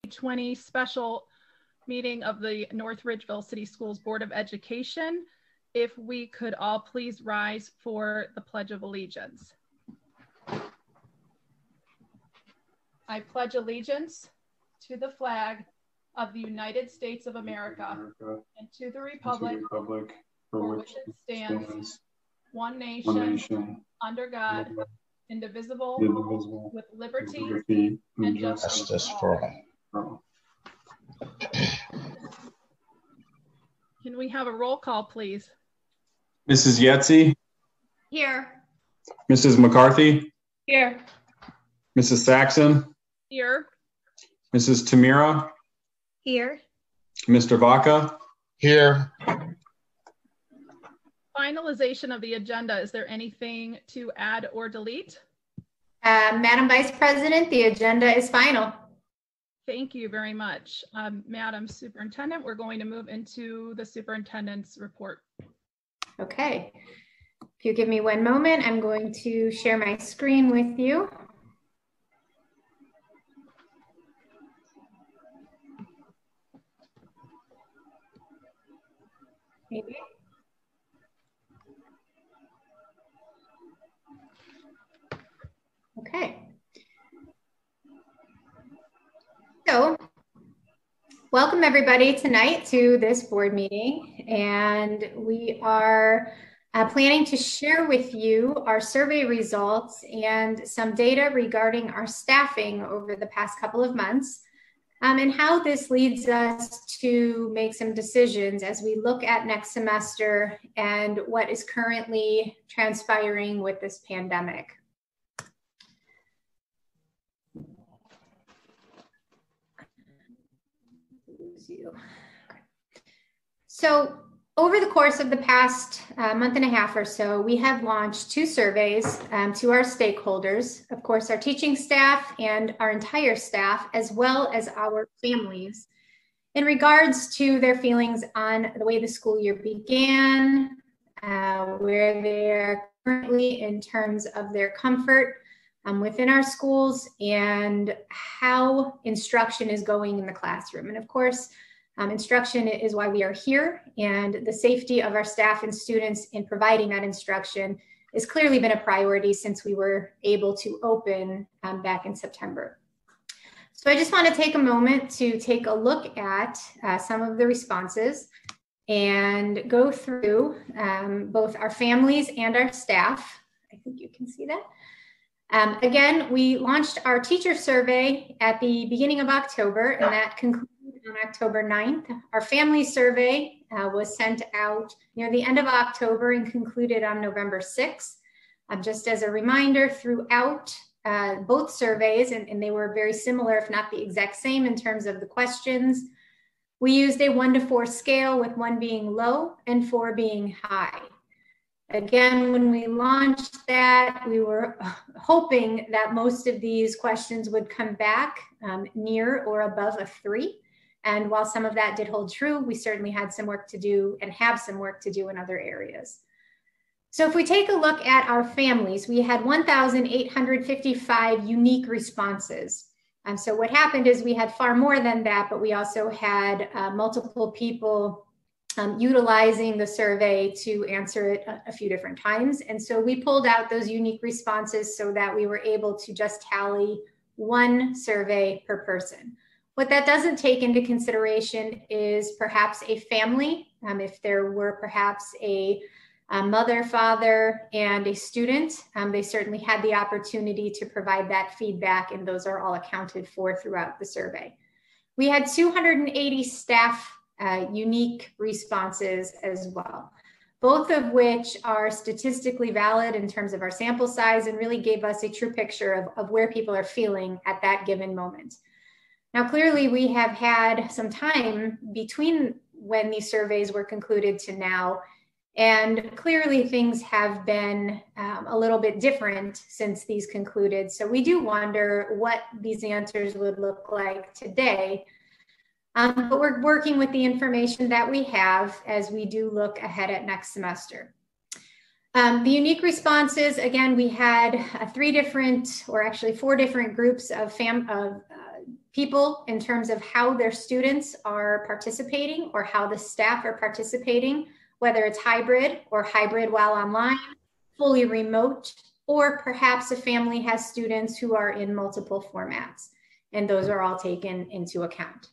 2020 special meeting of the North Ridgeville City Schools Board of Education. If we could all please rise for the Pledge of Allegiance. I pledge allegiance to the flag of the United States of America and to the republic for which it stands, one nation, under God, indivisible, with liberty and justice for all. Can we have a roll call, please? Mrs. Yetsey? Here. Mrs. McCarthy? Here. Mrs. Saxon? Here. Mrs. Tamira? Here. Mr. Vaca? Here. Finalization of the agenda. Is there anything to add or delete? Madam Vice President, the agenda is final. Thank you very much. Madam Superintendent, we're going to move into the superintendent's report. Okay. If you give me one moment, I'm going to share my screen with you. Maybe. Okay. So, welcome everybody tonight to this board meeting, and we are planning to share with you our survey results and some data regarding our staffing over the past couple of months, and how this leads us to make some decisions as we look at next semester and what is currently transpiring with this pandemic. So over the course of the past month and a half or so, we have launched 2 surveys to our stakeholders, of course, our teaching staff and our entire staff, as well as our families, in regards to their feelings on the way the school year began, where they're currently in terms of their comfort within our schools, and how instruction is going in the classroom. And of course, instruction is why we are here, and the safety of our staff and students in providing that instruction has clearly been a priority since we were able to open back in September. So I just want to take a moment to take a look at some of the responses and go through both our families and our staff. I think you can see that. Again, we launched our teacher survey at the beginning of October, and that concluded on October 9th. Our family survey was sent out near the end of October and concluded on November 6th. Just as a reminder, throughout both surveys, and they were very similar, if not the exact same in terms of the questions, we used a 1 to 4 scale, with 1 being low and 4 being high. Again, when we launched that, we were hoping that most of these questions would come back near or above a 3. And while some of that did hold true, we certainly had some work to do and have some work to do in other areas. So if we take a look at our families, we had 1,855 unique responses. And so what happened is we had far more than that, but we also had multiple people utilizing the survey to answer it a few different times. And so we pulled out those unique responses so that we were able to just tally 1 survey per person. What that doesn't take into consideration is perhaps a family, if there were perhaps a mother, father, and a student, they certainly had the opportunity to provide that feedback, and those are all accounted for throughout the survey. We had 280 staff unique responses as well, both of which are statistically valid in terms of our sample size and really gave us a true picture of where people are feeling at that given moment. Now, clearly, we have had some time between when these surveys were concluded to now, and clearly things have been a little bit different since these concluded. So we do wonder what these answers would look like today. But we're working with the information that we have as we do look ahead at next semester. The unique responses, again, we had 3 different, or actually 4 different groups of people in terms of how their students are participating or how the staff are participating, whether it's hybrid or hybrid while online, fully remote, or perhaps a family has students who are in multiple formats, and those are all taken into account.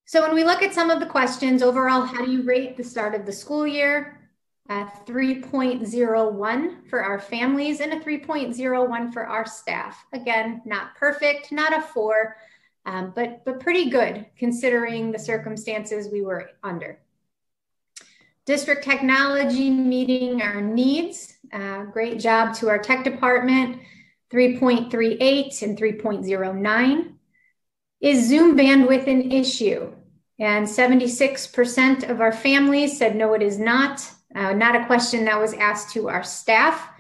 So when we look at some of the questions, overall, how do you rate the start of the school year? 3.01 for our families and a 3.01 for our staff. Again, not perfect, not a 4, but pretty good considering the circumstances we were under. District technology meeting our needs. Great job to our tech department, 3.38 and 3.09. Is Zoom bandwidth an issue? And 76% of our families said no, it is not. Not a question that was asked to our staff.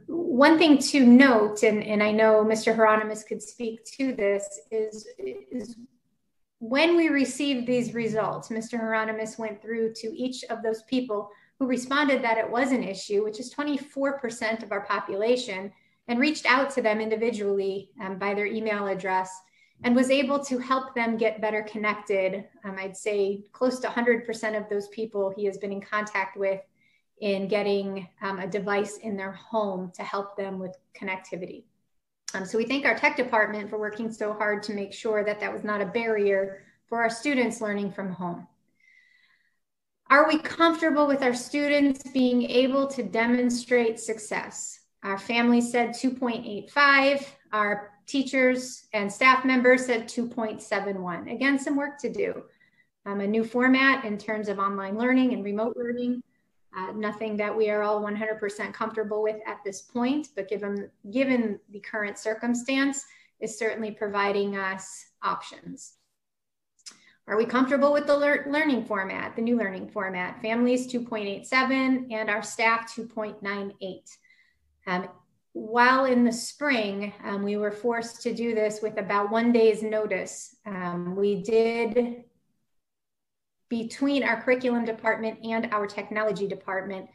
One thing to note, and I know Mr. Hieronymus could speak to this, is when we received these results, Mr. Hieronymus went through to each of those people who responded that it was an issue, which is 24% of our population, and reached out to them individually by their email address and was able to help them get better connected. I'd say close to 100% of those people he has been in contact with in getting a device in their home to help them with connectivity. So we thank our tech department for working so hard to make sure that that was not a barrier for our students learning from home. Are we comfortable with our students being able to demonstrate success? Our family said 2.85, our teachers and staff members said 2.71. Again, some work to do. A new format in terms of online learning and remote learning. Nothing that we are all 100% comfortable with at this point, but given the current circumstance, is certainly providing us options. Are we comfortable with the learning format, the new learning format? Families 2.87 and our staff 2.98. While in the spring, we were forced to do this with about 1 day's notice. We did, between our curriculum department and our technology department,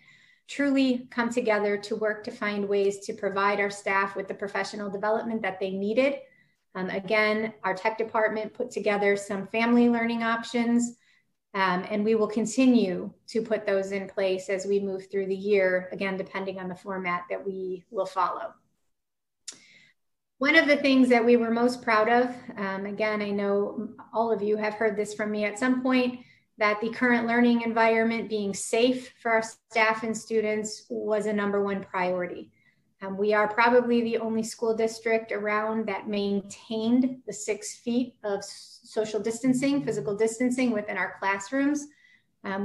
truly come together to work to find ways to provide our staff with the professional development that they needed. Again, our tech department put together some family learning options, and we will continue to put those in place as we move through the year, again, depending on the format that we will follow. One of the things that we were most proud of, again, I know all of you have heard this from me at some point, that the current learning environment being safe for our staff and students was a #1 priority. We are probably the only school district around that maintained the 6 feet of social distancing, physical distancing within our classrooms.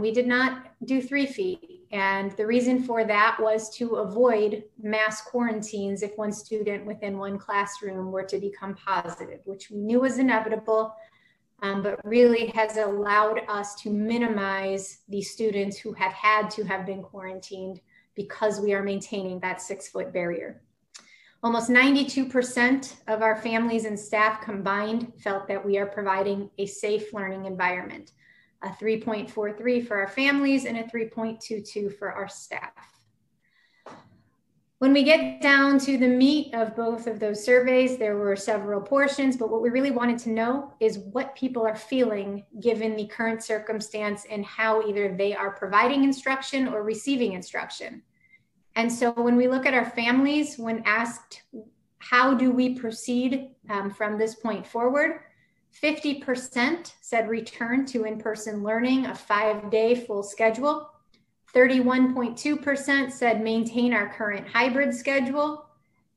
We did not do 3 feet. And the reason for that was to avoid mass quarantines if one student within one classroom were to become positive, which we knew was inevitable, but really has allowed us to minimize the students who have had to have been quarantined because we are maintaining that 6-foot barrier. Almost 92% of our families and staff combined felt that we are providing a safe learning environment, a 3.43 for our families and a 3.22 for our staff. When we get down to the meat of both of those surveys, there were several portions, but what we really wanted to know is what people are feeling given the current circumstance and how either they are providing instruction or receiving instruction. And so when we look at our families, when asked, how do we proceed from this point forward, 50% said return to in-person learning, a 5-day full schedule. 31.2% said maintain our current hybrid schedule,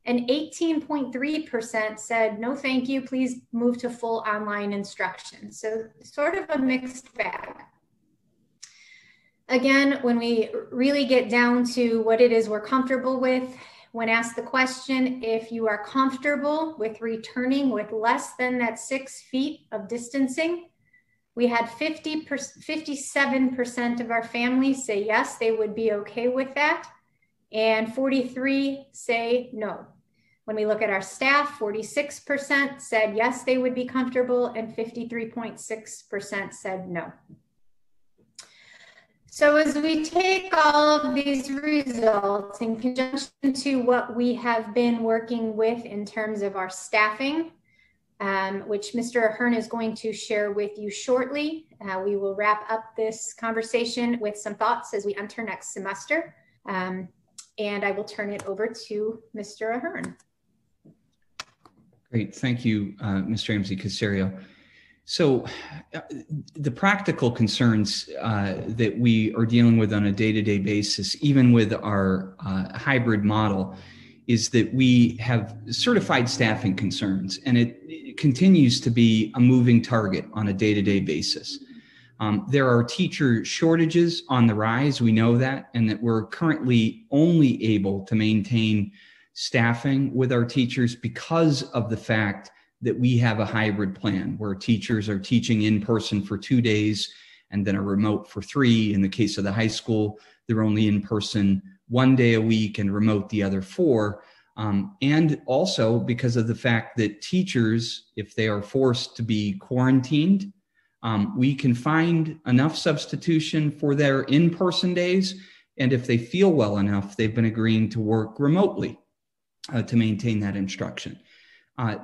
and 18.3% said no thank you, please move to full online instruction. So sort of a mixed bag. Again, when we really get down to what it is we're comfortable with, when asked the question, if you are comfortable with returning with less than that 6 feet of distancing, we had 57% of our families say yes, they would be okay with that, and 43 say no. When we look at our staff, 46% said yes, they would be comfortable, and 53.6% said no. So as we take all of these results in conjunction to what we have been working with in terms of our staffing, which Mr. Ahern is going to share with you shortly, we will wrap up this conversation with some thoughts as we enter next semester. And I will turn it over to Mr. Ahern. Great, thank you, Ms. Ramsey-Casario. So the practical concerns that we are dealing with on a day-to-day basis, even with our hybrid model, is that we have certified staffing concerns, and it continues to be a moving target on a day-to-day basis. There are teacher shortages on the rise, we know that, and that we're currently only able to maintain staffing with our teachers because of the fact that we have a hybrid plan where teachers are teaching in person for 2 days and then are remote for 3. In the case of the high school, they're only in person 1 day a week and remote the other 4. And also because of the fact that teachers, if they are forced to be quarantined, we can find enough substitution for their in-person days. And if they feel well enough, they've been agreeing to work remotely to maintain that instruction.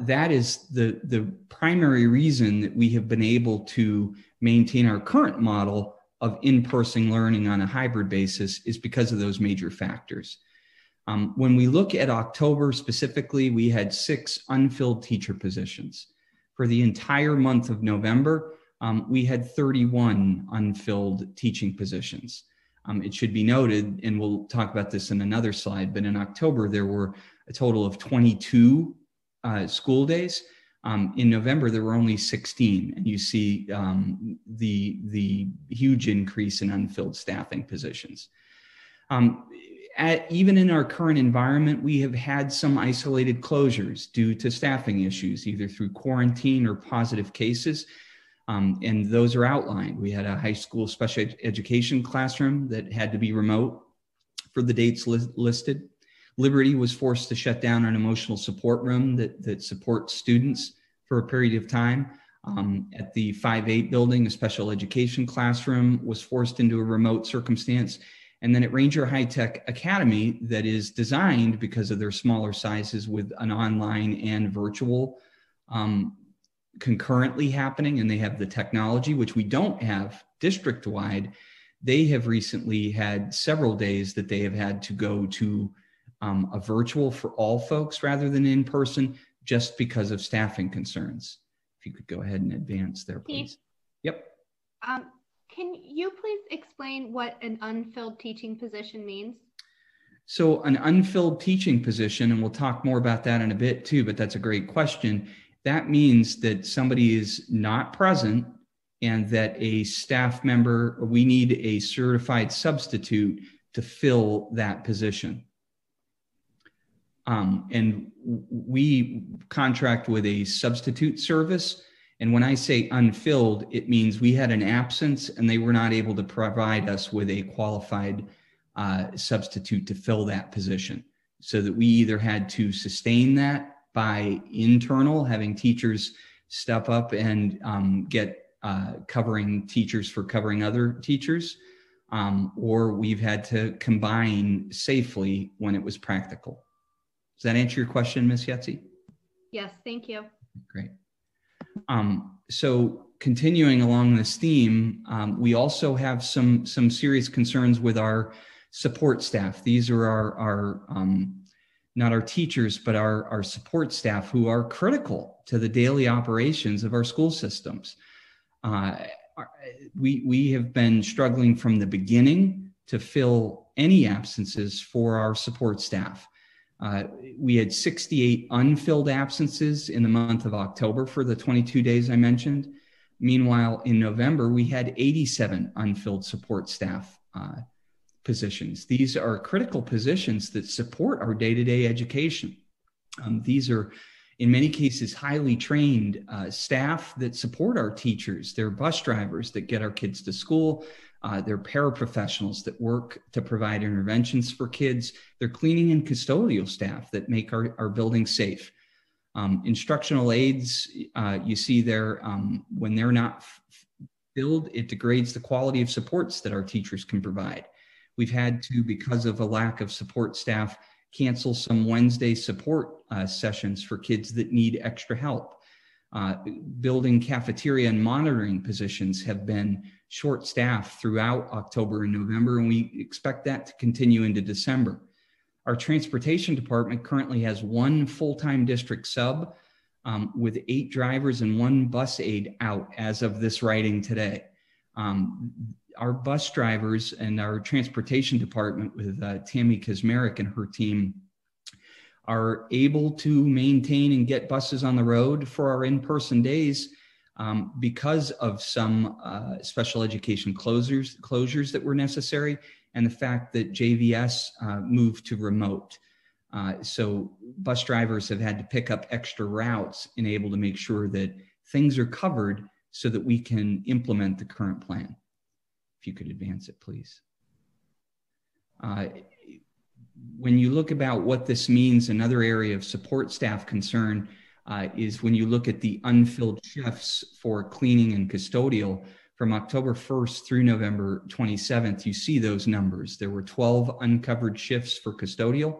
That is the primary reason that we have been able to maintain our current model of in-person learning on a hybrid basis is because of those major factors. When we look at October specifically, we had 6 unfilled teacher positions. For the entire month of November, we had 31 unfilled teaching positions. It should be noted, and we'll talk about this in another slide, but in October, there were a total of 22 school days. In November, there were only 16, and you see the huge increase in unfilled staffing positions. Even in our current environment, we have had some isolated closures due to staffing issues, either through quarantine or positive cases, and those are outlined. We had a high school special education classroom that had to be remote for the dates listed. Liberty was forced to shut down an emotional support room that supports students for a period of time. At the 5-8 building, a special education classroom was forced into a remote circumstance. And then at Ranger High Tech Academy, that is designed because of their smaller sizes with an online and virtual concurrently happening, and they have the technology, which we don't have district-wide. They have recently had several days that they have had to go to a virtual for all folks rather than in person, just because of staffing concerns. If you could go ahead and advance there, please. Keith, yep. Can you please explain what an unfilled teaching position means? So an unfilled teaching position, and we'll talk more about that in a bit too, but that's a great question. That means that somebody is not present and that a staff member, we need a certified substitute to fill that position. And we contract with a substitute service. And when I say unfilled, it means we had an absence and they were not able to provide us with a qualified substitute to fill that position. So that we either had to sustain that by internal, having teachers step up and get covering teachers for covering other teachers, or we've had to combine safely when it was practical. Does that answer your question, Ms. Yetzi? Yes, thank you. Great. So continuing along this theme, we also have some serious concerns with our support staff. These are our not our teachers, but our support staff who are critical to the daily operations of our school systems. We have been struggling from the beginning to fill any absences for our support staff. We had 68 unfilled absences in the month of October for the 22 days I mentioned. Meanwhile, in November, we had 87 unfilled support staff positions. These are critical positions that support our day-to-day education. These are, in many cases, highly trained staff that support our teachers. They're bus drivers that get our kids to school. They're paraprofessionals that work to provide interventions for kids. They're cleaning and custodial staff that make our buildings safe. Instructional aides, you see there, when they're not filled, it degrades the quality of supports that our teachers can provide. We've had to, because of a lack of support staff, cancel some Wednesday support sessions for kids that need extra help. Building cafeteria and monitoring positions have been short-staffed throughout October and November, and we expect that to continue into December. Our transportation department currently has one full-time district sub with 8 drivers and 1 bus aide out as of this writing today. Our bus drivers and our transportation department with Tammy Kazmarek and her team are able to maintain and get buses on the road for our in-person days because of some special education closures that were necessary, and the fact that JVS moved to remote. So bus drivers have had to pick up extra routes and able to make sure that things are covered so that we can implement the current plan. If you could advance it, please. When you look about what this means, another area of support staff concern is when you look at the unfilled shifts for cleaning and custodial from October 1st through November 27th, you see those numbers. There were 12 uncovered shifts for custodial,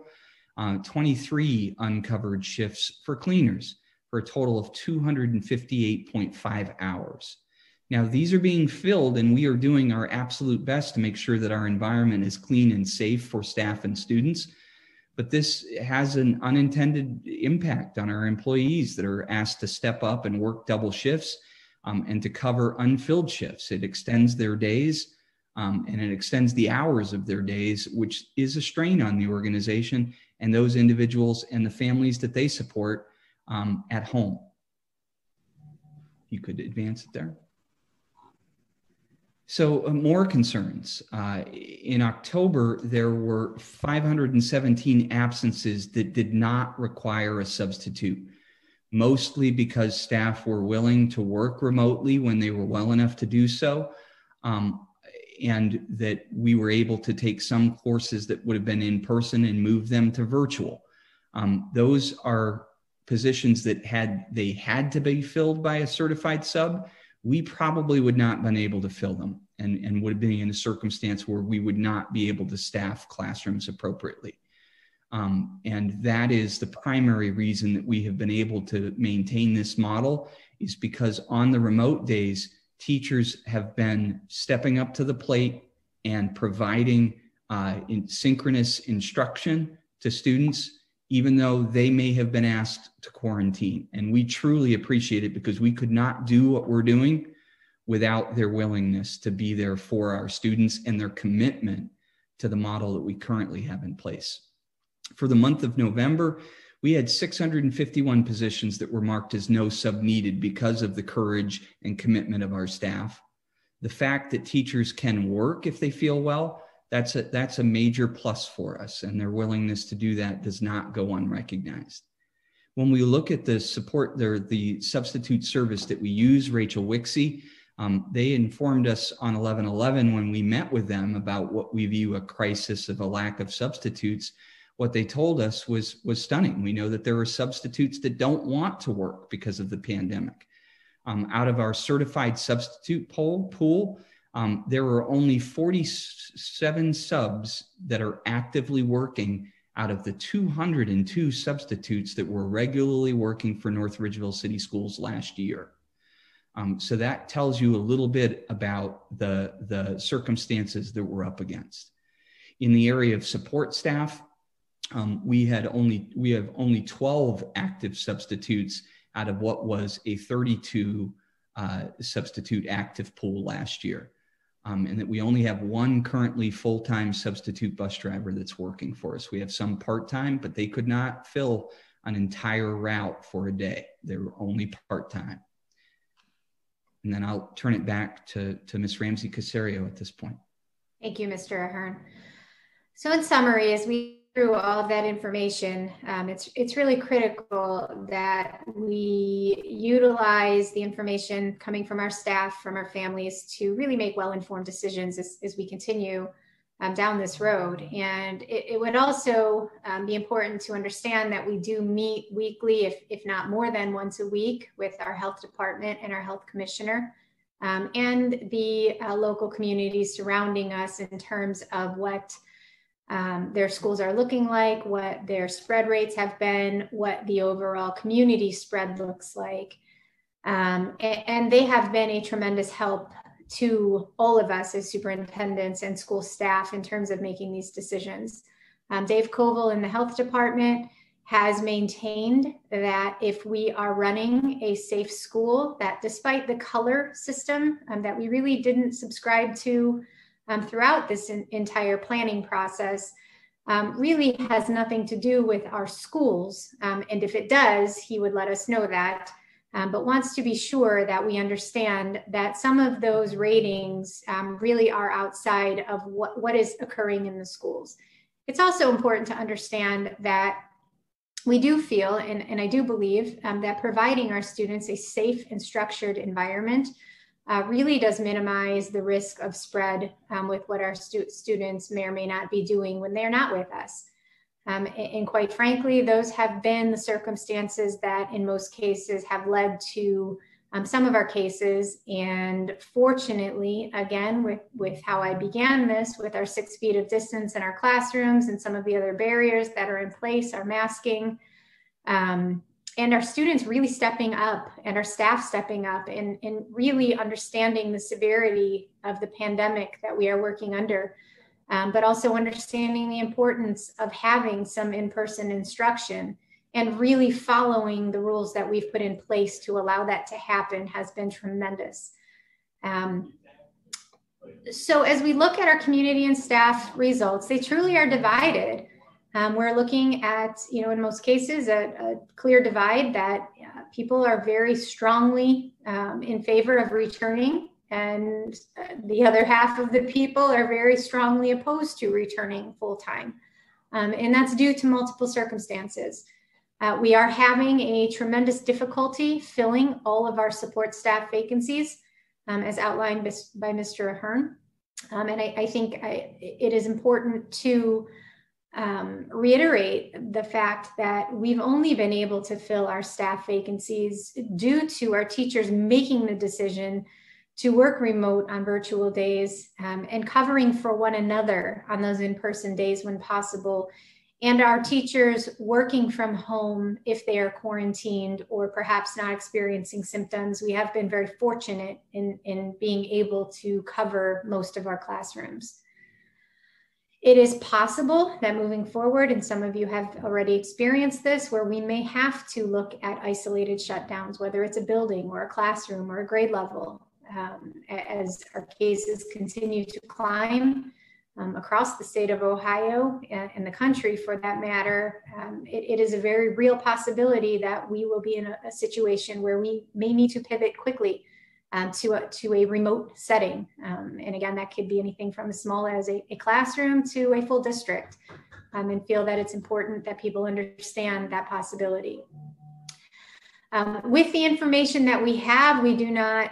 23 uncovered shifts for cleaners, for a total of 258.5 hours. Now, these are being filled, and we are doing our absolute best to make sure that our environment is clean and safe for staff and students. But this has an unintended impact on our employees that are asked to step up and work double shifts and to cover unfilled shifts. It extends their days and it extends the hours of their days, which is a strain on the organization and those individuals and the families that they support at home. You could advance it there. So more concerns. In October, there were 517 absences that did not require a substitute, mostly because staff were willing to work remotely when they were well enough to do so, and that we were able to take some courses that would have been in person and move them to virtual. Those are positions that had to be filled by a certified sub, we probably would not have been able to fill them and would have been in a circumstance where we would not be able to staff classrooms appropriately. And that is the primary reason that we have been able to maintain this model, is because on the remote days, teachers have been stepping up to the plate and providing synchronous instruction to students, even though they may have been asked to quarantine. And we truly appreciate it, because we could not do what we're doing without their willingness to be there for our students and their commitment to the model that we currently have in place. For the month of November, we had 651 positions that were marked as no sub needed because of the courage and commitment of our staff. The fact that teachers can work if they feel well, that's a major plus for us, and their willingness to do that does not go unrecognized. When we look at the support, the substitute service that we use, Rachel Wixie, they informed us on 11/11 when we met with them about what we view a crisis of a lack of substitutes. What they told us was stunning. We know that there are substitutes that don't want to work because of the pandemic. Out of our certified substitute pool, there were only 47 subs that are actively working out of the 202 substitutes that were regularly working for North Ridgeville City Schools last year. So that tells you a little bit about the circumstances that we're up against. In the area of support staff, we have only 12 active substitutes out of what was a 32 substitute active pool last year. And that we only have one currently full-time substitute bus driver that's working for us. We have some part-time, but they could not fill an entire route for a day. They were only part-time. And then I'll turn it back to Ms. Ramsey Casario at this point. Thank you, Mr. Ahern. So in summary, as we through all of that information, it's really critical that we utilize the information coming from our staff, from our families, to really make well-informed decisions as we continue down this road. And it would also be important to understand that we do meet weekly, if not more than once a week, with our health department and our health commissioner and the local communities surrounding us in terms of what their schools are looking like, what their spread rates have been, what the overall community spread looks like. And they have been a tremendous help to all of us as superintendents and school staff in terms of making these decisions. Dave Koval in the health department has maintained that if we are running a safe school, that despite the color system that we really didn't subscribe to throughout this entire planning process, really has nothing to do with our schools. And if it does, he would let us know that, but wants to be sure that we understand that some of those ratings really are outside of what is occurring in the schools. It's also important to understand that we do feel, and I do believe, that providing our students a safe and structured environment really does minimize the risk of spread with what our students may or may not be doing when they're not with us. And quite frankly, those have been the circumstances that in most cases have led to some of our cases. And fortunately, again, with how I began this, with our 6 feet of distance in our classrooms and some of the other barriers that are in place, our masking, and our students really stepping up and our staff stepping up and really understanding the severity of the pandemic that we are working under, but also understanding the importance of having some in-person instruction and really following the rules that we've put in place to allow that to happen has been tremendous. So as we look at our community and staff results, they truly are divided. We're looking at, in most cases, a clear divide that people are very strongly in favor of returning, and the other half of the people are very strongly opposed to returning full-time. And that's due to multiple circumstances. We are having a tremendous difficulty filling all of our support staff vacancies, as outlined by Mr. Ahern. And I think it is important to reiterate the fact that we've only been able to fill our staff vacancies due to our teachers making the decision to work remote on virtual days and covering for one another on those in-person days when possible, and our teachers working from home if they are quarantined or perhaps not experiencing symptoms. We have been very fortunate in being able to cover most of our classrooms. It is possible that moving forward, and some of you have already experienced this, where we may have to look at isolated shutdowns, whether it's a building or a classroom or a grade level, as our cases continue to climb across the state of Ohio and the country for that matter. It is a very real possibility that we will be in a situation where we may need to pivot quickly to a remote setting. And again, that could be anything from as small as a classroom to a full district, and feel that it's important that people understand that possibility. With the information that we have, we do not,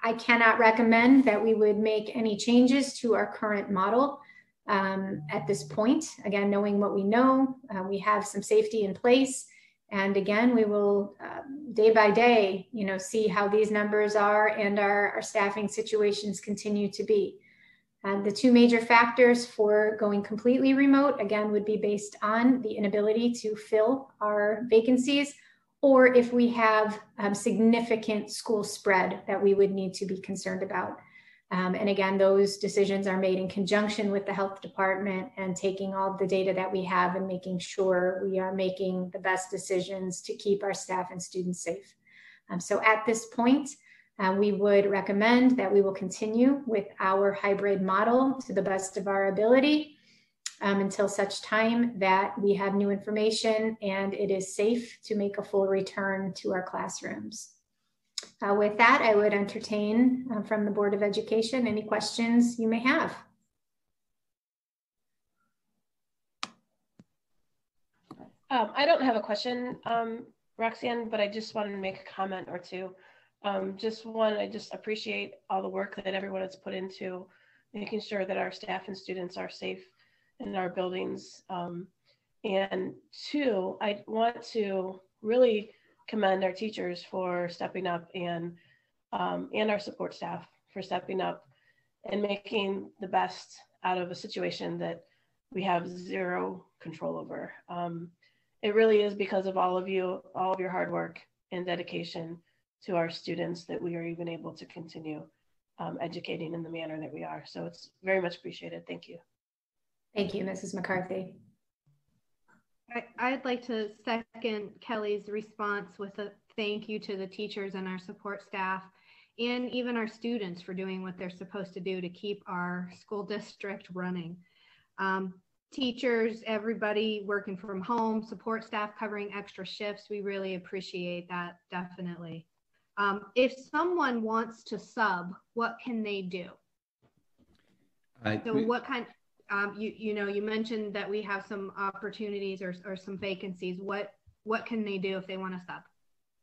I cannot recommend that we would make any changes to our current model at this point. Again, knowing what we know, we have some safety in place. And again, we will day by day, see how these numbers are and our staffing situations continue to be. The 2 major factors for going completely remote, again, would be based on the inability to fill our vacancies, or if we have significant school spread that we would need to be concerned about. And again, those decisions are made in conjunction with the health department and taking all of the data that we have and making sure we are making the best decisions to keep our staff and students safe. So at this point, we would recommend that we will continue with our hybrid model to the best of our ability until such time that we have new information and it is safe to make a full return to our classrooms. With that, I would entertain from the Board of Education any questions you may have. I don't have a question, Roxanne, but I just wanted to make a comment or two. I just appreciate all the work that everyone has put into making sure that our staff and students are safe in our buildings. And 2, I want to really commend our teachers for stepping up and and our support staff for stepping up and making the best out of a situation that we have zero control over. It really is because of all of you, all of your hard work and dedication to our students that we are even able to continue educating in the manner that we are. So it's very much appreciated. Thank you. Thank you, Mrs. McCarthy. I'd like to second Kelly's response with a thank you to the teachers and our support staff and even our students for doing what they're supposed to do to keep our school district running. Teachers, everybody working from home, support staff covering extra shifts, we really appreciate that, definitely. If someone wants to sub, what can they do? So what kind, you mentioned that we have some opportunities or some vacancies. What can they do if they want to sub?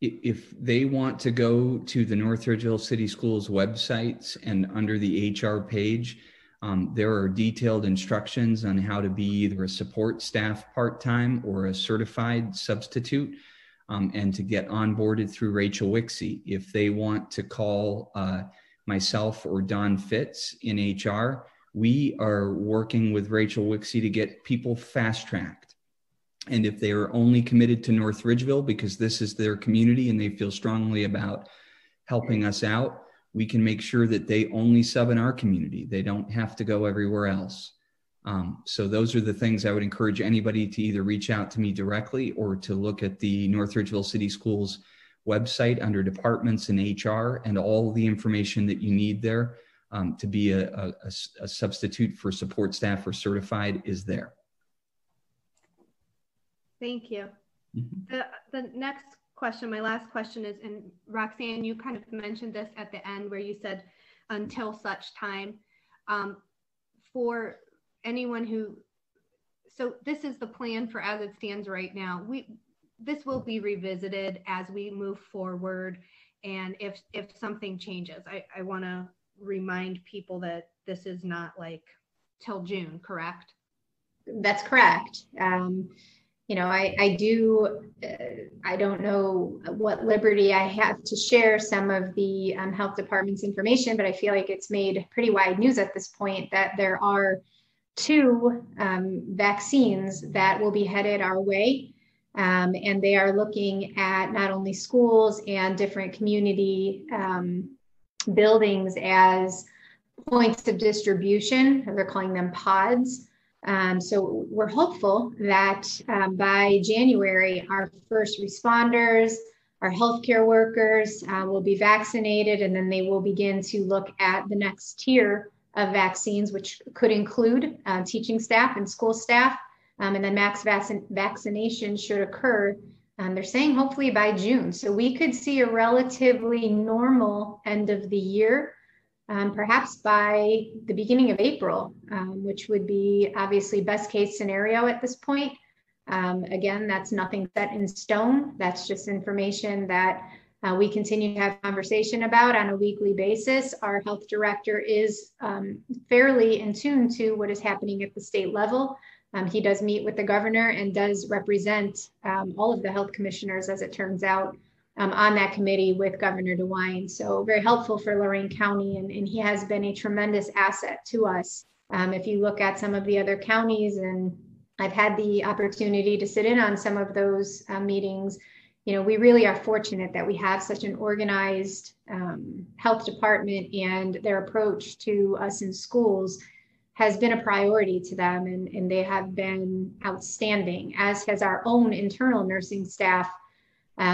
If they want to go to the North Ridgeville City Schools websites and under the HR page, there are detailed instructions on how to be either a support staff part-time or a certified substitute, and to get onboarded through Rachel Wixie. If they want to call myself or Don Fitz in HR, we are working with Rachel Wixie to get people fast-tracked. And if they are only committed to North Ridgeville because this is their community and they feel strongly about helping us out, we can make sure that they only sub in our community. They don't have to go everywhere else. So those are the things I would encourage anybody to either reach out to me directly or to look at the North Ridgeville City Schools website under departments and HR, and all the information that you need there to be a substitute for support staff or certified is there. Thank you. Mm-hmm. The next question, my last question is, and Roxanne, you kind of mentioned this at the end where you said until such time. For anyone who, so this is the plan for as it stands right now. This will be revisited as we move forward, and if something changes. I want to remind people that this is not like till June, correct? That's correct. I don't know what liberty I have to share some of the health department's information, but I feel like it's made pretty wide news at this point that there are 2 vaccines that will be headed our way. And they are looking at not only schools and different community buildings as points of distribution. They're calling them pods. So we're hopeful that by January, our first responders, our healthcare workers will be vaccinated, and then they will begin to look at the next tier of vaccines, which could include teaching staff and school staff, and then max vaccination should occur. They're saying hopefully by June. So we could see a relatively normal end of the year. Perhaps by the beginning of April, which would be obviously best case scenario at this point. Again, that's nothing set in stone. That's just information that we continue to have conversation about on a weekly basis. Our health director is fairly in tune to what is happening at the state level. He does meet with the governor and does represent all of the health commissioners, as it turns out, on that committee with Governor DeWine. So very helpful for Lorain County, and he has been a tremendous asset to us. If you look at some of the other counties, and I've had the opportunity to sit in on some of those meetings, we really are fortunate that we have such an organized health department, and their approach to us in schools has been a priority to them, and they have been outstanding, as has our own internal nursing staff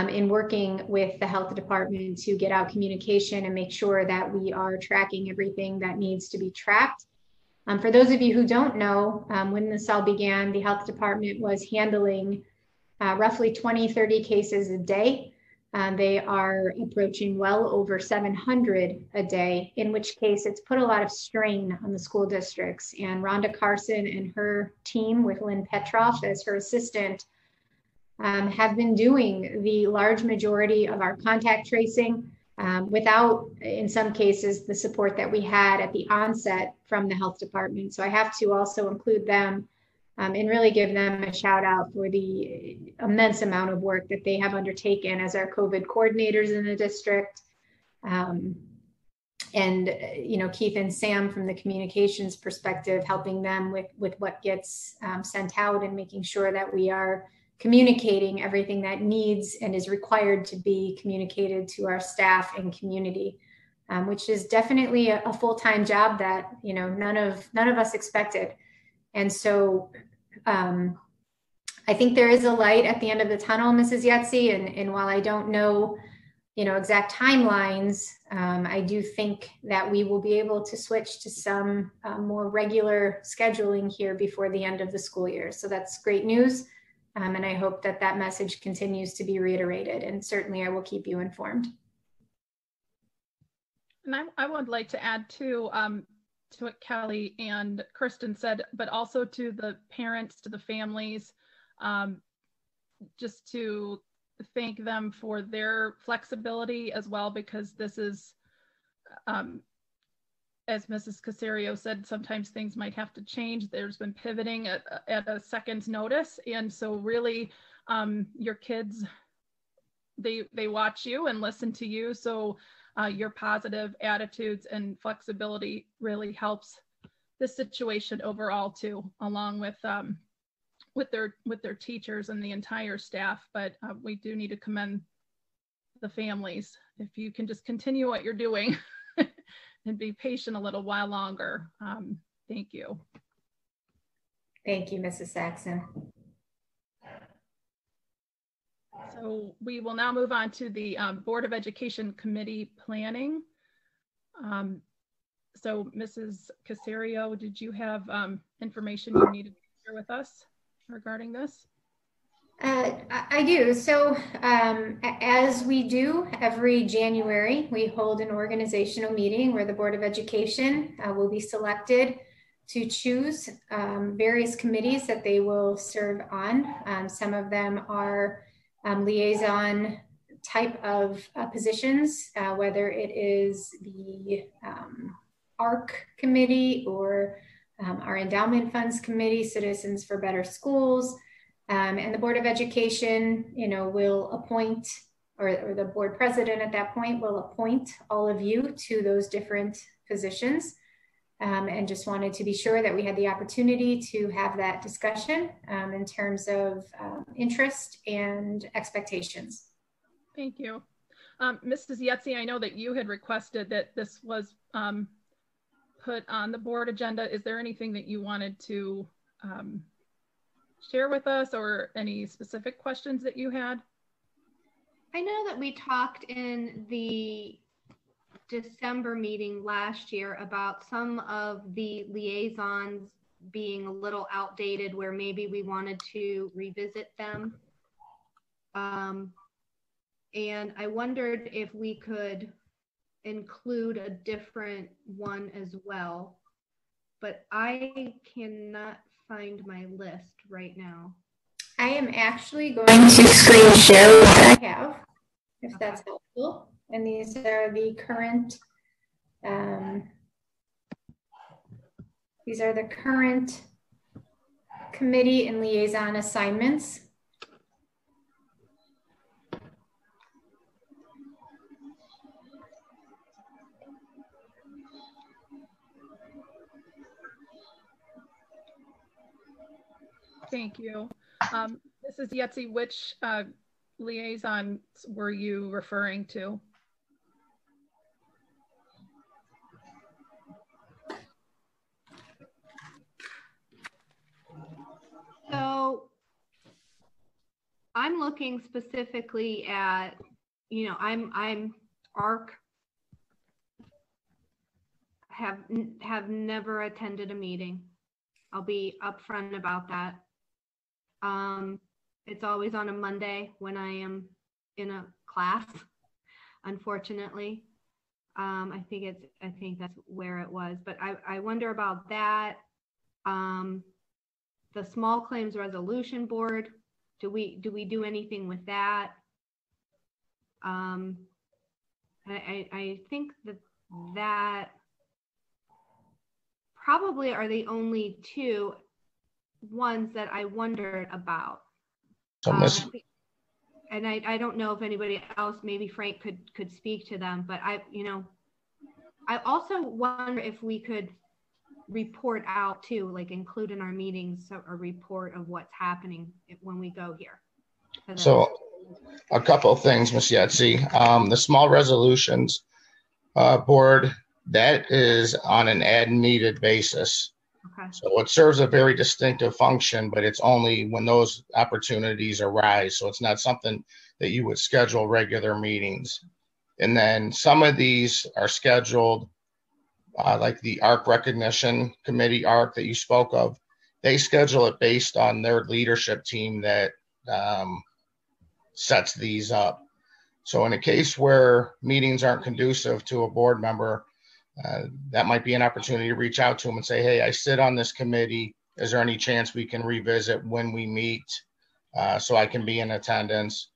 in working with the health department to get out communication and make sure that we are tracking everything that needs to be tracked. For those of you who don't know, when this all began, the health department was handling roughly 20-30 cases a day. They are approaching well over 700 a day, in which case it's put a lot of strain on the school districts. And Rhonda Carson and her team, with Lynn Petroff as her assistant, have been doing the large majority of our contact tracing without, in some cases, the support that we had at the onset from the health department. So I have to also include them and really give them a shout out for the immense amount of work that they have undertaken as our COVID coordinators in the district. And, Keith and Sam from the communications perspective, helping them with what gets sent out and making sure that we are communicating everything that needs and is required to be communicated to our staff and community, which is definitely a full-time job that, none of us expected. And so I think there is a light at the end of the tunnel, Mrs. Yetzi. And while I don't know, exact timelines, I do think that we will be able to switch to some more regular scheduling here before the end of the school year. So that's great news. And I hope that that message continues to be reiterated. And certainly I will keep you informed. And I would like to add to what Kelly and Kristen said, but also to the parents, to the families, just to thank them for their flexibility as well, because this is, as Mrs. Caserio said, sometimes things might have to change. There's been pivoting at a second's notice. And so really your kids, they watch you and listen to you. So your positive attitudes and flexibility really helps the situation overall too, along with their teachers and the entire staff. But we do need to commend the families. If you can just continue what you're doing and be patient a little while longer. Thank you. Thank you, Mrs. Saxon. So we will now move on to the Board of Education Committee planning. So Mrs. Caserio, did you have information you needed to share with us regarding this? I do. So as we do every January, we hold an organizational meeting where the Board of Education will be selected to choose various committees that they will serve on. Some of them are liaison type of positions, whether it is the ARC committee or our endowment funds committee, Citizens for Better Schools. And the Board of Education, will appoint, or the board president at that point will appoint all of you to those different positions. And just wanted to be sure that we had the opportunity to have that discussion in terms of interest and expectations. Thank you. Mrs. Yetzi, I know that you had requested that this was put on the board agenda. Is there anything that you wanted to share with us, or any specific questions that you had? I know that we talked in the December meeting last year about some of the liaisons being a little outdated, where maybe we wanted to revisit them. And I wondered if we could include a different one as well, but I cannot find my list right now. I am actually going to screen share what I have, if that's helpful. And these are the current, committee and liaison assignments. Thank you. Mrs. Yetzi, which liaisons were you referring to? So I'm looking specifically at, I'm ARC, have never attended a meeting. I'll be upfront about that. It's always on a Monday when I am in a class, unfortunately. I think that's where it was, but I wonder about that. The Small Claims Resolution Board, do we do anything with that? I think that probably are the only two ones that I wondered about. So and I don't know if anybody else, maybe Frank could speak to them, but I also wonder if we could report out too, like include in our meetings a report of what's happening when we go here. So a couple of things, Ms. Yetsey. The small resolutions board, that is on an as needed basis. Okay. So it serves a very distinctive function, but it's only when those opportunities arise. So it's not something that you would schedule regular meetings. And then some of these are scheduled, like the ARC Recognition Committee, ARC, that you spoke of. They schedule it based on their leadership team that sets these up. So in a case where meetings aren't conducive to a board member, that might be an opportunity to reach out to them and say, hey, I sit on this committee. Is there any chance we can revisit when we meet so I can be in attendance?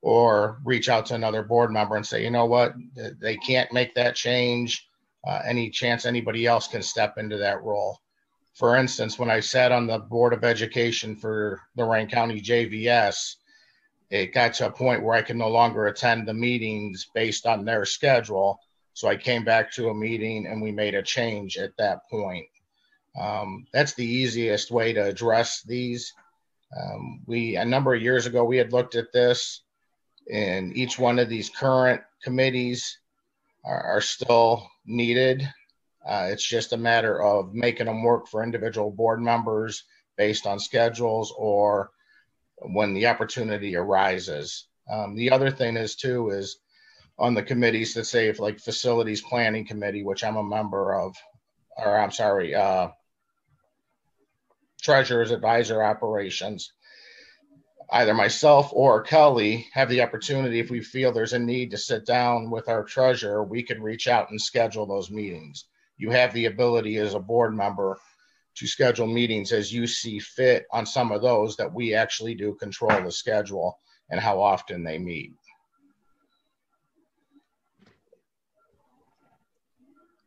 Or reach out to another board member and say, you know what, they can't make that change. Any chance anybody else can step into that role? For instance, when I sat on the Board of Education for Lorraine County JVS, it got to a point where I could no longer attend the meetings based on their schedule. So I came back to a meeting and we made a change at that point. That's the easiest way to address these. A number of years ago, we had looked at this, and each one of these current committees are still needed. It's just a matter of making them work for individual board members based on schedules or when the opportunity arises. The other thing is on the committees that say, if like Facilities Planning Committee, which I'm a member of, or I'm sorry, Treasurer's Advisor Operations, either myself or Kelly have the opportunity, if we feel there's a need to sit down with our treasurer, we can reach out and schedule those meetings. You have the ability as a board member to schedule meetings as you see fit on some of those that we actually do control the schedule and how often they meet.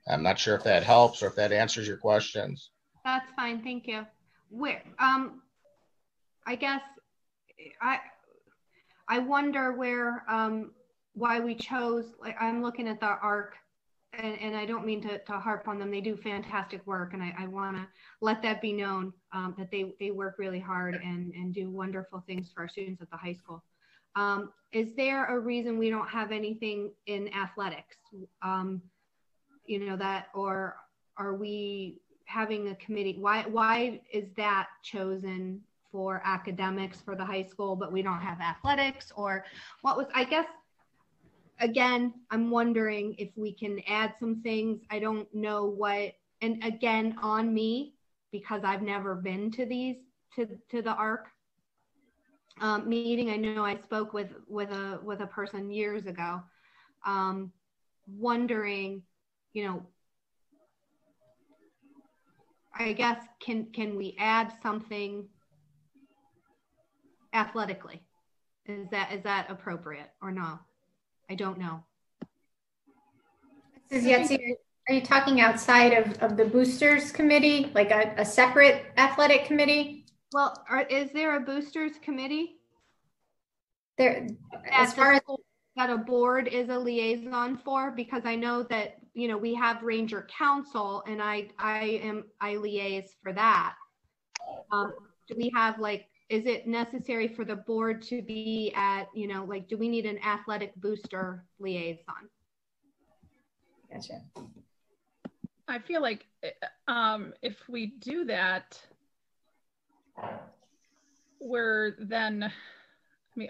I'm not sure if that helps or if that answers your questions. That's fine, thank you. I guess I wonder why we chose, like, I'm looking at the ARC, and I don't mean to harp on them. They do fantastic work, and I want to let that be known, that they work really hard and do wonderful things for our students at the high school. Is there a reason we don't have anything in athletics? Or are we having a committee? Why is that chosen for academics for the high school, but we don't have athletics? Or what was, I guess, again, I'm wondering if we can add some things. I don't know what, and again, on me, because I've never been to the ARC meeting. I know I spoke with a person years ago, wondering, I guess, can we add something athletically? Is that appropriate or no? I don't know. Mrs. Yetsey, are you talking outside of the boosters committee, like a separate athletic committee? Well, is there a boosters committee? There, as far as that a board is a liaison for, because I know that, we have Ranger Council, and I liaise for that. Do we have, like, is it necessary for the board to be at, do we need an athletic booster liaison? Gotcha. I feel like if we do that,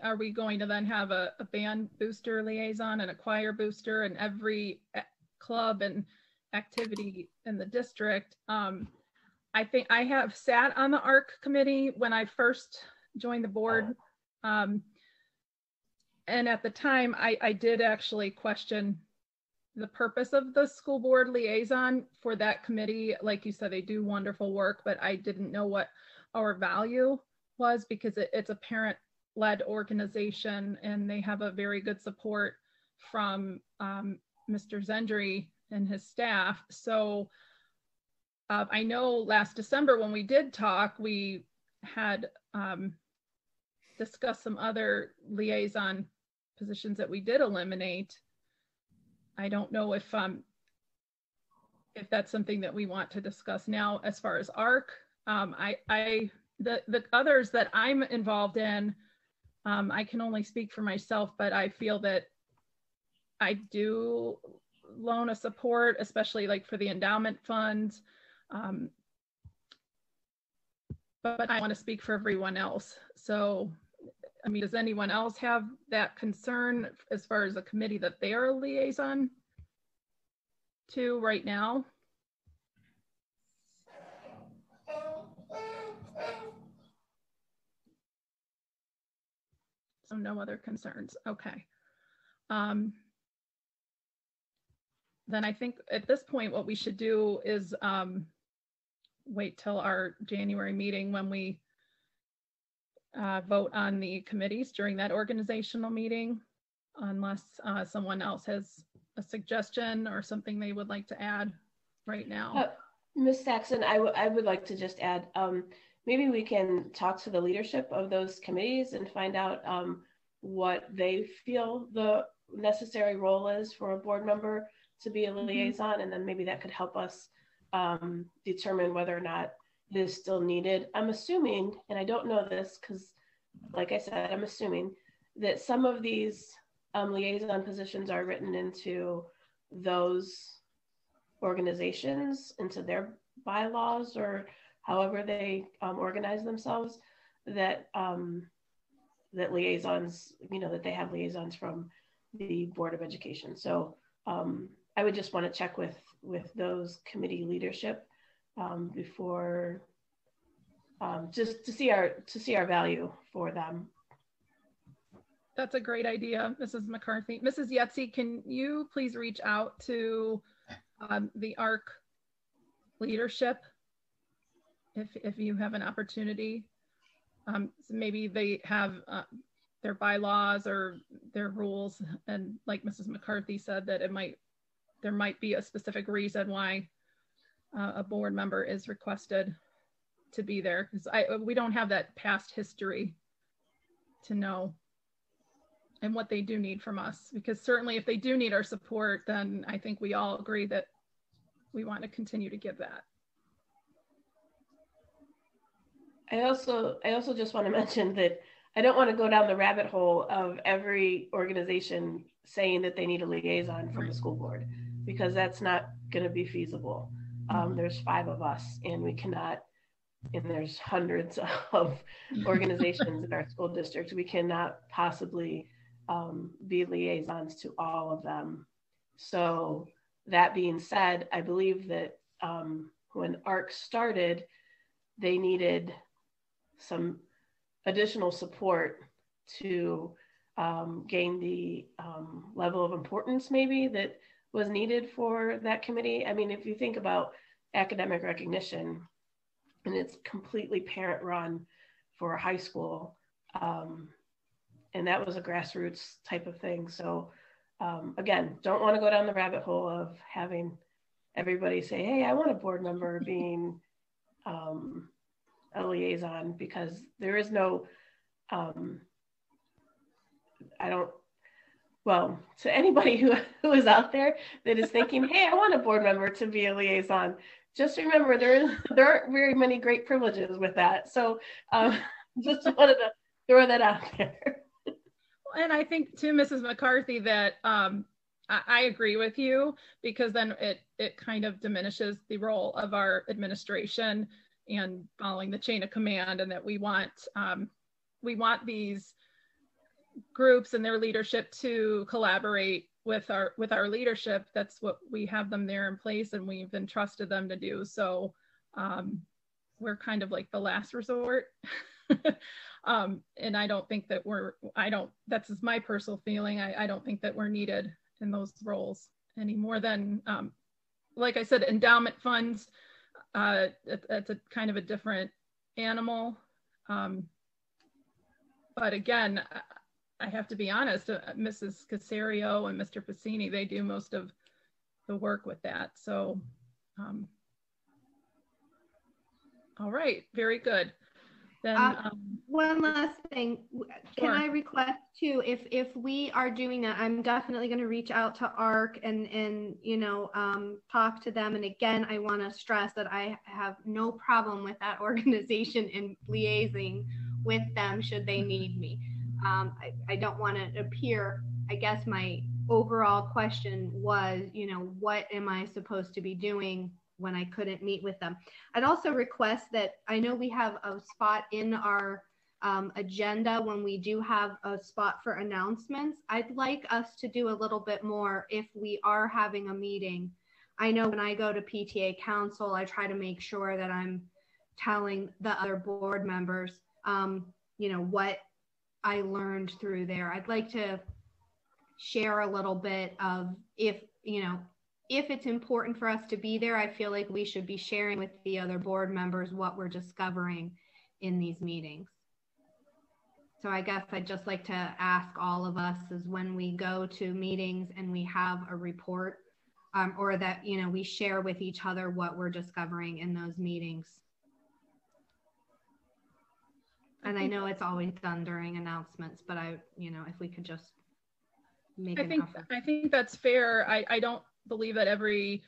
are we going to then have a band booster liaison and a choir booster and every club and activity in the district? I think I have sat on the ARC committee when I first joined the board. And at the time, I did actually question the purpose of the school board liaison for that committee. Like you said, they do wonderful work, but I didn't know what our value was, because it's a parent-led organization and they have a very good support from Mr. Zendry and his staff. So I know last December when we did talk, we had discuss some other liaison positions that we did eliminate. I don't know if that's something that we want to discuss now. As far as ARC, the others that I'm involved in, I can only speak for myself, but I feel that I do loan a support, especially like for the endowment funds. But I want to speak for everyone else. So, I mean, does anyone else have that concern as far as a committee that they are a liaison to right now? So no other concerns. Okay. Then I think at this point, what we should do is wait till our January meeting when we vote on the committees during that organizational meeting, unless someone else has a suggestion or something they would like to add right now. Ms. Saxon, I would like to just add, maybe we can talk to the leadership of those committees and find out what they feel the necessary role is for a board member to be a liaison, and then maybe that could help us determine whether or not it is still needed. I'm assuming, and I don't know this because, like I said, I'm assuming that some of these liaison positions are written into those organizations, into their bylaws, or however they organize themselves, that that liaisons, that they have liaisons from the Board of Education. So I would just want to check with those committee leadership before, just to see our value for them. That's a great idea, Mrs. McCarthy. Mrs. Yetsey, can you please reach out to the ARC leadership if you have an opportunity? So maybe they have their bylaws or their rules, and like Mrs. McCarthy said, that there might be a specific reason why a board member is requested to be there, because we don't have that past history to know and what they do need from us. Because certainly if they do need our support, then I think we all agree that we want to continue to give that. I also just want to mention that I don't want to go down the rabbit hole of every organization saying that they need a liaison from the school board, because that's not going to be feasible. There's 5 of us, and we cannot, and there's hundreds of organizations in our school district. We cannot possibly be liaisons to all of them. So that being said, I believe that when ARC started, they needed some additional support to gain the level of importance maybe that was needed for that committee. I mean, if you think about academic recognition, and it's completely parent run for high school, and that was a grassroots type of thing. So again, don't want to go down the rabbit hole of having everybody say, hey, I want a board member being a liaison, because there is no, to anybody who is out there that is thinking, hey, I want a board member to be a liaison, just remember there aren't very many great privileges with that. So just wanted to throw that out there. And I think too, Mrs. McCarthy, that I agree with you, because then it kind of diminishes the role of our administration and following the chain of command, and that we want these groups and their leadership to collaborate with our leadership. That's what we have them there in place, and we've entrusted them to do. So we're kind of like the last resort. And I don't think that that's just my personal feeling. I don't think that we're needed in those roles any more than, like I said, endowment funds. It's a kind of a different animal. But again, I have to be honest, Mrs. Caserio and Mr. Pacini, they do most of the work with that. So, all right, very good. then one last thing. Can Sure. I request too, if we are doing that, I'm definitely going to reach out to ARC and talk to them. And again, I want to stress that I have no problem with that organization and liaising with them should they need me. I don't want to appear, I guess my overall question was, what am I supposed to be doing when I couldn't meet with them? I'd also request that, I know we have a spot in our agenda when we do have a spot for announcements. I'd like us to do a little bit more if we are having a meeting. I know when I go to PTA council, I try to make sure that I'm telling the other board members, what I learned through there. I'd like to share a little bit of if it's important for us to be there, I feel like we should be sharing with the other board members what we're discovering in these meetings. So I guess I'd just like to ask all of us is when we go to meetings and we have a report or that, we share with each other what we're discovering in those meetings. And I know it's always done during announcements, but if we could just make an effort. I think that's fair. I don't believe that every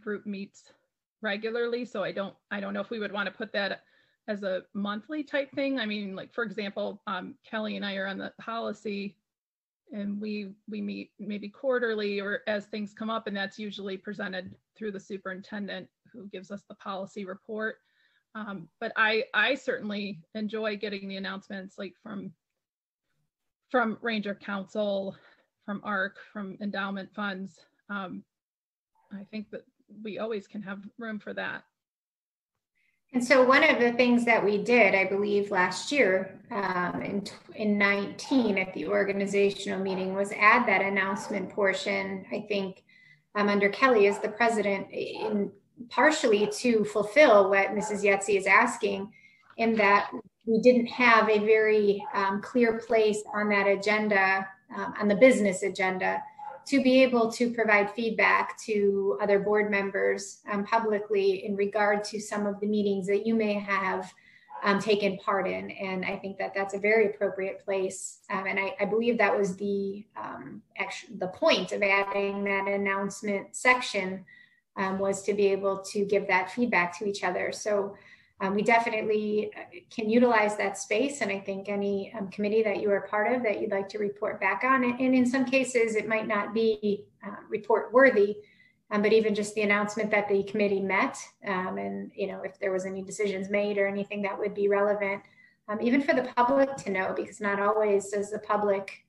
group meets regularly, so I don't know if we would want to put that as a monthly type thing. I mean, like for example, Kelly and I are on the policy, and we meet maybe quarterly or as things come up, and that's usually presented through the superintendent who gives us the policy report. But I certainly enjoy getting the announcements like from Ranger Council, from ARC, from endowment funds. I think that we always can have room for that. And so one of the things that we did, I believe last year in 19 at the organizational meeting was add that announcement portion, I think under Kelly as the president, partially to fulfill what Mrs. Yetzi is asking, in that we didn't have a very clear place on that agenda, on the business agenda, to be able to provide feedback to other board members publicly in regard to some of the meetings that you may have taken part in. And I think that that's a very appropriate place. And I believe that was the point of adding that announcement section was to be able to give that feedback to each other. So we definitely can utilize that space. And I think any committee that you are part of that you'd like to report back on, and in some cases it might not be report worthy, but even just the announcement that the committee met, and if there was any decisions made or anything that would be relevant, even for the public to know, because not always does the public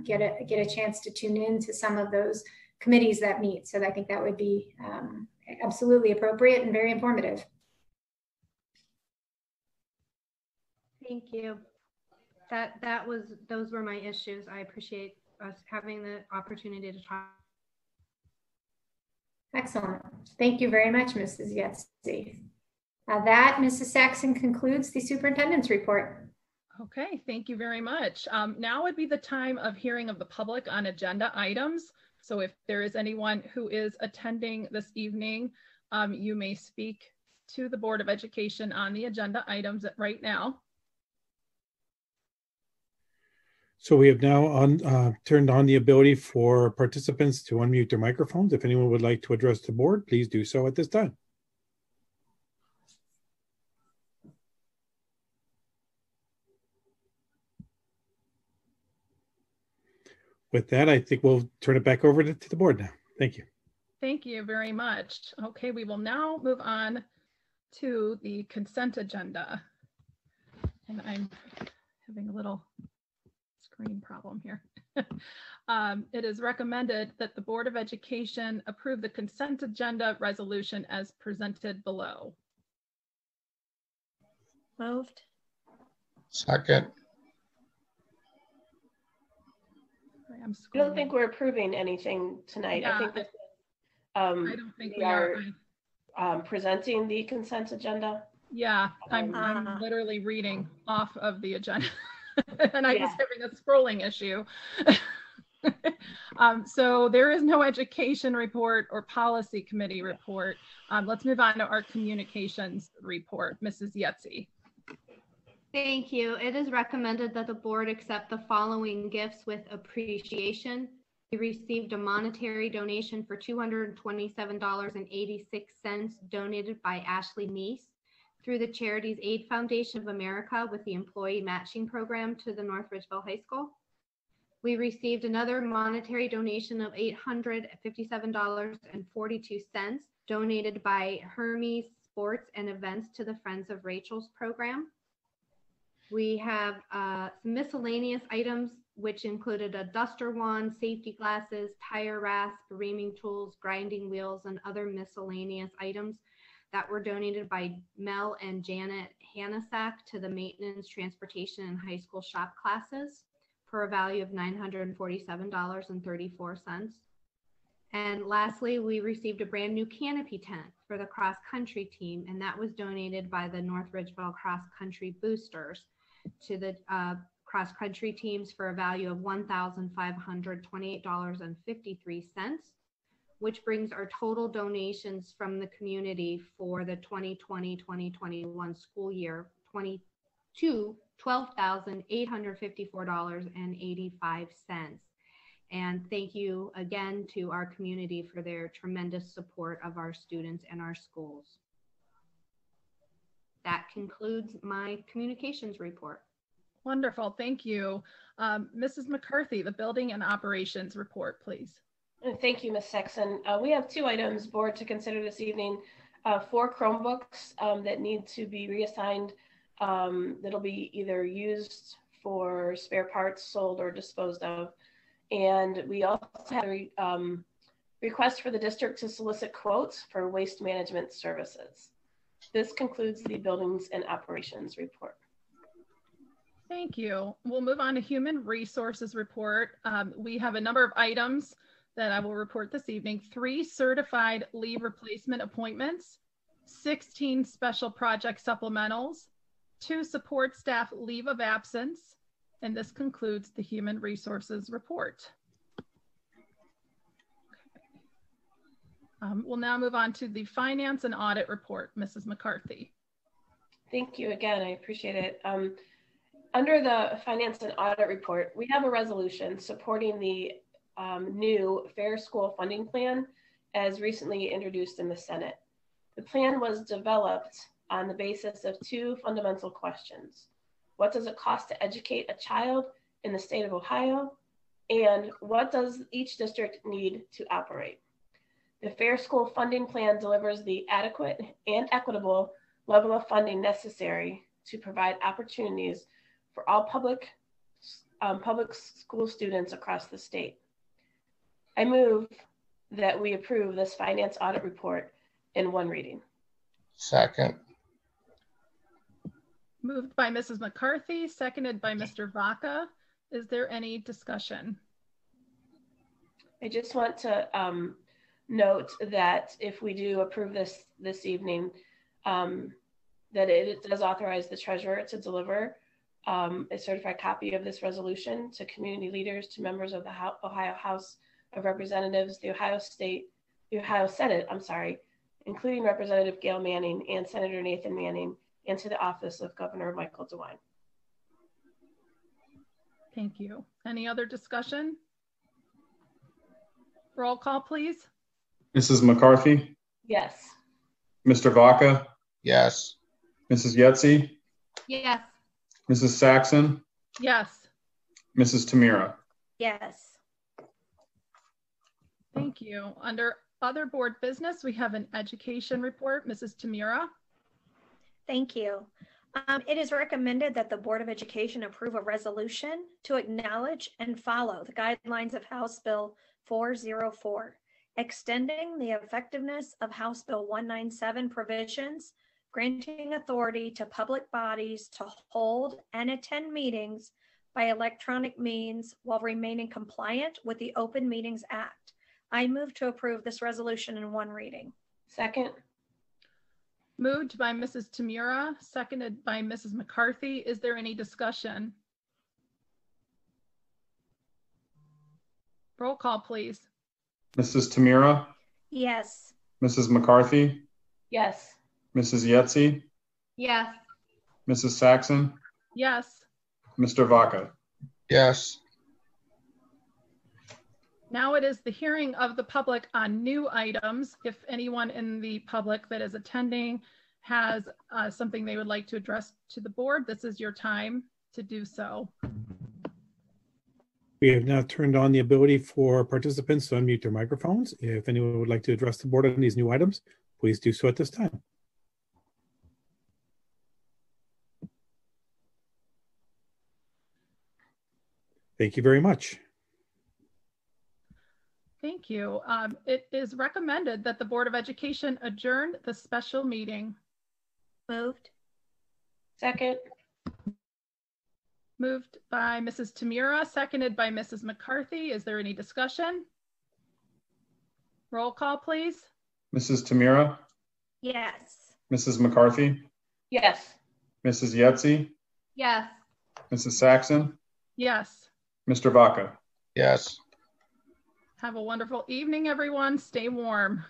get a chance to tune in to some of those committees that meet. So I think that would be absolutely appropriate and very informative. Thank you. Those were my issues. I appreciate us having the opportunity to talk. Excellent. Thank you very much, Mrs. Yetzi. That, Mrs. Saxon, concludes the superintendent's report. Okay, thank you very much. Now would be the time of hearing of the public on agenda items. So if there is anyone who is attending this evening, you may speak to the Board of Education on the agenda items right now. So we have now turned on the ability for participants to unmute their microphones. If anyone would like to address the board, please do so at this time. With that, I think we'll turn it back over to the board now. Thank you. Thank you very much. Okay, we will now move on to the consent agenda. And I'm having a little screen problem here. It is recommended that the Board of Education approve the consent agenda resolution as presented below. Moved. Second. I don't think we're approving anything tonight. Yeah, I think that I don't think we are presenting the consent agenda. Yeah, I'm literally reading off of the agenda. And I was having a scrolling issue. So there is no education report or policy committee report. Let's move on to our communications report. Mrs. Yetsey. Thank you. It is recommended that the board accept the following gifts with appreciation. We received a monetary donation for $227.86 donated by Ashley Meese through the Charities Aid Foundation of America with the Employee Matching Program to the North Ridgeville High School. We received another monetary donation of $857.42 donated by Hermes Sports and Events to the Friends of Rachel's program. We have some miscellaneous items, which included a duster wand, safety glasses, tire rasp, reaming tools, grinding wheels, and other miscellaneous items that were donated by Mel and Janet Hanasak to the Maintenance, Transportation, and High School Shop classes for a value of $947.34. And lastly, we received a brand new canopy tent for the cross country team, and that was donated by the North Ridgeville Cross Country Boosters to the cross country teams for a value of $1,528.53, which brings our total donations from the community for the 2020-2021 school year to $12,854.85. And thank you again to our community for their tremendous support of our students and our schools. That concludes my communications report. Wonderful, thank you. Mrs. McCarthy, the building and operations report, please. Thank you, Ms. Sexton. We have 2 items, board, to consider this evening. 4 Chromebooks that need to be reassigned. That'll be either used for spare parts, sold, or disposed of. And we also have a request for the district to solicit quotes for waste management services. This concludes the buildings and operations report. Thank you. We'll move on to human resources report. We have a number of items that I will report this evening. 3 certified leave replacement appointments, 16 special project supplementals, 2 support staff leave of absence, and this concludes the human resources report. We'll now move on to the finance and audit report. Mrs. McCarthy. Thank you again, I appreciate it. Under the finance and audit report, we have a resolution supporting the new Fair School Funding Plan as recently introduced in the Senate. The plan was developed on the basis of 2 fundamental questions. What does it cost to educate a child in the state of Ohio? And what does each district need to operate? The Fair School Funding Plan delivers the adequate and equitable level of funding necessary to provide opportunities for all public school students across the state. I move that we approve this finance audit report in 1 reading. Second. Moved by Mrs. McCarthy, seconded by Mr. Vaca. Is there any discussion? I just want to note that if we do approve this evening, that it does authorize the treasurer to deliver a certified copy of this resolution to community leaders, to members of the Ohio House of Representatives, the Ohio Senate, including Representative Gail Manning and Senator Nathan Manning, and to the office of Governor Michael DeWine. Thank you. Any other discussion? Roll call, please. Mrs. McCarthy, Yes. Mr. Vaca, Yes. Mrs. Yetsey, Yes. Mrs. Saxon, Yes. Mrs. Tamira. Yes. Thank you. Under other board business, we have an education report. Mrs. Tamira. Thank you. It is recommended that the Board of Education approve a resolution to acknowledge and follow the guidelines of House Bill 404, extending the effectiveness of House Bill 197 provisions, granting authority to public bodies to hold and attend meetings by electronic means while remaining compliant with the Open Meetings Act. I move to approve this resolution in 1 reading. Second. Moved by Mrs. Tamira, seconded by Mrs. McCarthy. Is there any discussion? Roll call, please. Mrs. Tamira, Yes. Mrs. McCarthy, Yes. Mrs. Yetsey, Yes. Mrs. Saxon, Yes. Mr. Vaca. Yes. Now it is the hearing of the public on new items. If anyone in the public that is attending has something they would like to address to the board, this is your time to do so. We have now turned on the ability for participants to unmute their microphones. If anyone would like to address the board on these new items, please do so at this time. Thank you very much. Thank you. It is recommended that the Board of Education adjourn the special meeting. Moved. Second. Moved by Mrs. Tamira, seconded by Mrs. McCarthy. Is there any discussion? Roll call, please. Mrs. Tamira, Yes. Mrs. McCarthy, Yes. Mrs. Yetsey, Yes. Mrs. Saxon, Yes. Mr. Vaca. Yes. Have a wonderful evening, everyone. Stay warm.